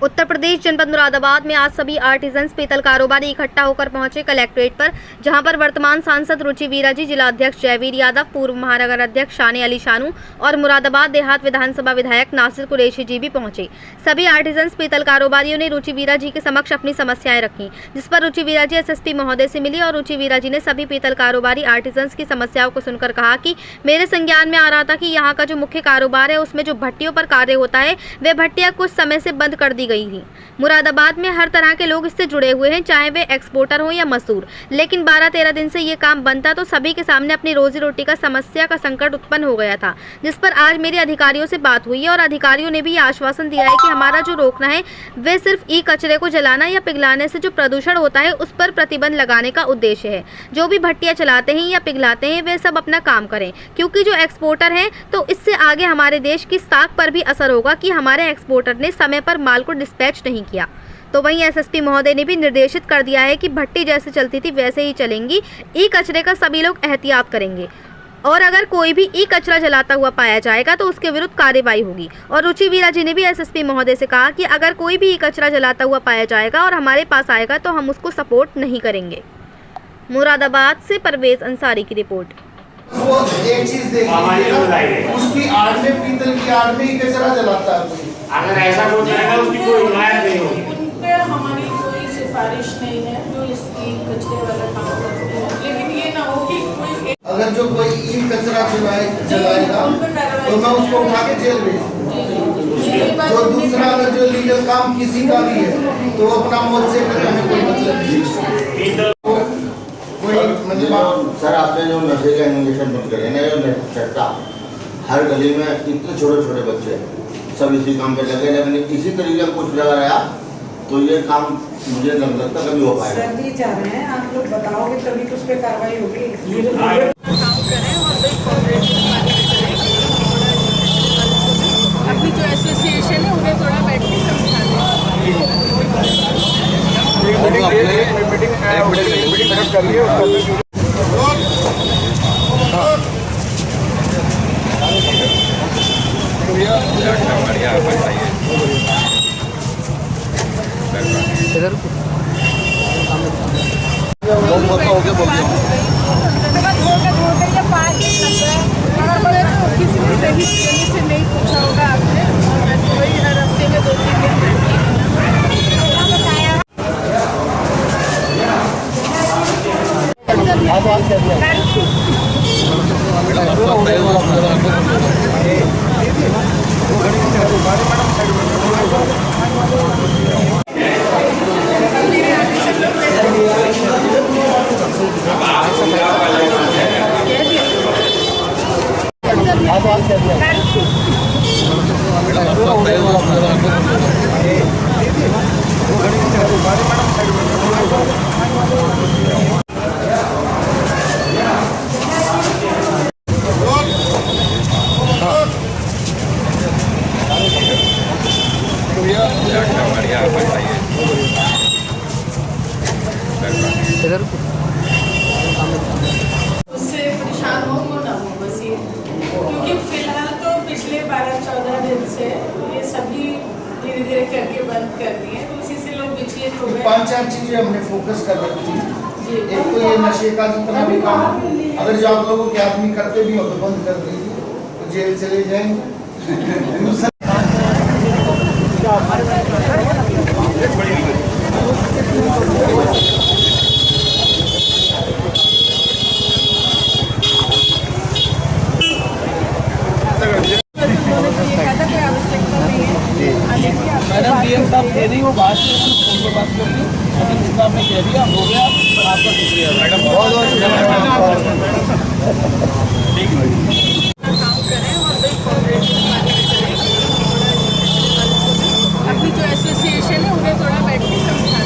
उत्तर प्रदेश जनपद मुरादाबाद में आज सभी आर्टिजन्स पीतल कारोबारी इकट्ठा होकर पहुंचे कलेक्ट्रेट पर, जहां पर वर्तमान सांसद रुचि वीरा जी, जिला अध्यक्ष जयवीर यादव, पूर्व महानगर अध्यक्ष शाने अली शानू और मुरादाबाद देहात विधानसभा विधायक नासिर कुरैशी जी भी पहुंचे। सभी आर्टिजन्स पीतल कारोबारियों ने रुचि वीरा जी के समक्ष अपनी समस्याएं रखी, जिस पर रुचि वीरा जी एसएसपी महोदय से मिली और रुचि वीरा जी ने सभी पीतल कारोबारी आर्टिजन्स की समस्याओं को सुनकर कहा कि मेरे संज्ञान में आ रहा था कि यहाँ का जो मुख्य कारोबार है उसमें जो भट्टियों पर कार्य होता है वे भट्टियां कुछ समय से बंद कर दी गई थी। मुरादाबाद में हर तरह के लोग इससे जुड़े हुए हैं, चाहे वे एक्सपोर्टर हो या मजदूर, लेकिन 12-13 दिन से ये काम बंद था, तो सभी के सामने अपनी रोजी रोटी का समस्या का संकट उत्पन्न हो गया था, जिस पर आज मेरे अधिकारियों से बात हुई है और अधिकारियों ने भी ये आश्वासन दिया है कि हमारा जो रोकना है वे सिर्फ ई कचरे को जलाना या पिघलाने से जो प्रदूषण होता है उस पर प्रतिबंध लगाने का उद्देश्य है। जो भी भट्टियां चलाते हैं या पिघलाते हैं वे सब अपना काम करें, क्योंकि जो एक्सपोर्टर हैं तो इससे आगे हमारे देश की साख पर भी असर होगा कि हमारे एक्सपोर्टर ने समय पर माल को डिस्पैच नहीं किया। तो वहीं एसएसपी महोदय ने भी निर्देशित कर दिया है कि भट्टी जैसे चलती थी वैसे ही चलेंगी, ई कचरे का सभी लोग एहतियात करेंगे और अगर कोई भी ई कचरा जलाता हुआ पाया जाएगा तो उसके विरुद्ध कार्रवाई होगी। और रुचि वीरा जी ने भी एसएसपी महोदय से कहा कि अगर कोई भी ई कचरा जलाता हुआ पाया जाएगा और हमारे पास आएगा तो हम उसको सपोर्ट नहीं करेंगे। मुरादाबाद से परवेज अंसारी की रिपोर्ट। वो एक चीज देखिए, उसकी आड़ में पीतल की आड़ में ही कचरा जलाता है। अगर ऐसा कुछ करेगा उसकी कोई हिमायत नहीं होगी। उन पे हमारी कोई सिफारिश नहीं है जो इसकी कचरे वाला काम करते हैं, लेकिन ये ना हो कि कोई अगर जो कोई ई कचरा जलाएगा तो मैं उसको उठा के जेल भेजूंगा। जो दूसरा अगर जो लीगल काम किसी का भी है तो अपना मौत से करने कोई मतलब नहीं। सर आपने जो नशे का इन्वेस्टिगेशन बंद करे ना, जो चट्टा हर गली में इतने छोटे छोटे बच्चे सब इसी काम पे लगे, लेकिन इसी तरीके से कुछ लगा रहा तो ये काम मुझे नहीं लगता कभी हो पाएगा। सर जी चाह रहे हैं आप लोग बताओगे तभी तो उस पर कार्रवाई होगी। काम करें और अभी जो एसोसिएशन है उन्हें थोड़ा बैठ के समझा इधर किसी ने सही से नहीं पूछा होगा आपने, वही हर हफ्ते में 2-3 दिन इधर उससे परेशान हो ना हो बस ये, क्योंकि फिलहाल तो पिछले 12-14 दिन से ये सभी धीरे धीरे करके बंद कर दिए, तो उसी से लोग विचलित हो गए। 5-4 चीजें हमने फोकस कर रखी थी। एक तो ये नशे का जितना भी काम, अगर जो आप लोगों के आदमी करते भी हो तो बंद कर दीजिए, तो जेल चले जाएंगे। मैडम पीएम साहब दे रही हो बात फोन पर बात कर ली, अभी जितना आपने कह दिया हो गया, आपका शुक्रिया मैडम। बहुत काम करें और अभी जो एसोसिएशन है उन्हें थोड़ा बैठ के समझा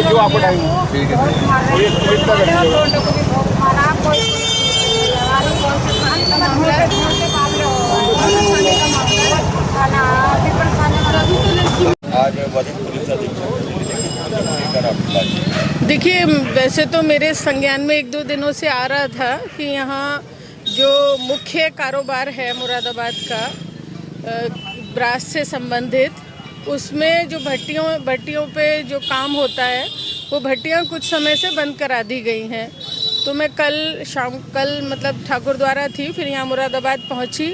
जो आपको टाइम ठीक देखिए, वैसे तो मेरे संज्ञान में 1-2 दिनों से आ रहा था कि यहाँ जो मुख्य कारोबार है मुरादाबाद का ब्रास से संबंधित, उसमें जो भट्टियों पे जो काम होता है वो भट्टियां कुछ समय से बंद करा दी गई हैं। तो मैं कल मतलब ठाकुर द्वारा थी, फिर यहाँ मुरादाबाद पहुँची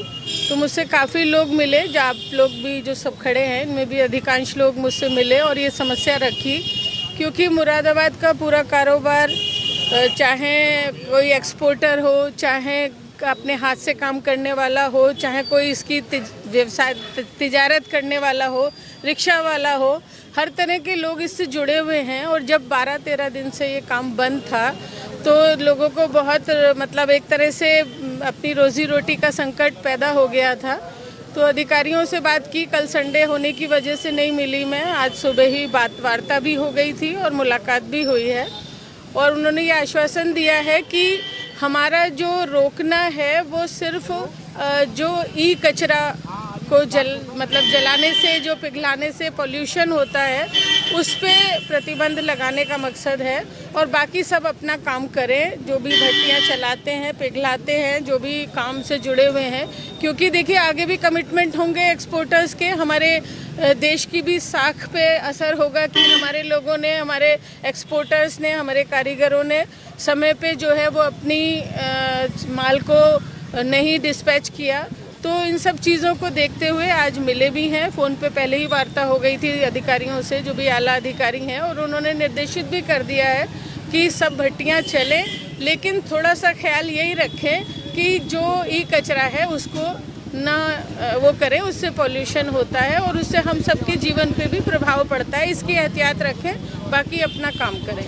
तो मुझसे काफ़ी लोग मिले, जो आप लोग भी जो सब खड़े हैं इनमें भी अधिकांश लोग मुझसे मिले और ये समस्या रखी, क्योंकि मुरादाबाद का पूरा कारोबार, चाहे कोई एक्सपोर्टर हो, चाहे अपने हाथ से काम करने वाला हो, चाहे कोई इसकी व्यवसाय तिजारत करने वाला हो, रिक्शा वाला हो, हर तरह के लोग इससे जुड़े हुए हैं। और जब 12-13 दिन से ये काम बंद था तो लोगों को बहुत मतलब एक तरह से अपनी रोजी रोटी का संकट पैदा हो गया था। तो अधिकारियों से बात की, कल संडे होने की वजह से नहीं मिली मैं, आज सुबह ही वार्ता भी हो गई थी और मुलाकात भी हुई है। और उन्होंने ये आश्वासन दिया है कि हमारा जो रोकना है वो सिर्फ जो ई कचरा को जलाने से, जो पिघलाने से पॉल्यूशन होता है, उस पे प्रतिबंध लगाने का मकसद है। और बाकी सब अपना काम करें, जो भी भट्टियाँ चलाते हैं, पिघलाते हैं, जो भी काम से जुड़े हुए हैं, क्योंकि देखिए आगे भी कमिटमेंट होंगे एक्सपोर्टर्स के, हमारे देश की भी साख पे असर होगा कि हमारे लोगों ने, हमारे एक्सपोर्टर्स ने, हमारे कारीगरों ने समय पे जो है वो अपनी माल को नहीं डिस्पैच किया। तो इन सब चीज़ों को देखते हुए आज मिले भी हैं, फ़ोन पे पहले ही वार्ता हो गई थी अधिकारियों से, जो भी आला अधिकारी हैं, और उन्होंने निर्देशित भी कर दिया है कि सब भट्टियां चलें, लेकिन थोड़ा सा ख्याल यही रखें कि जो ई कचरा है उसको ना वो करें, उससे पॉल्यूशन होता है और उससे हम सबके जीवन पे भी प्रभाव पड़ता है। इसकी एहतियात रखें, बाकी अपना काम करें।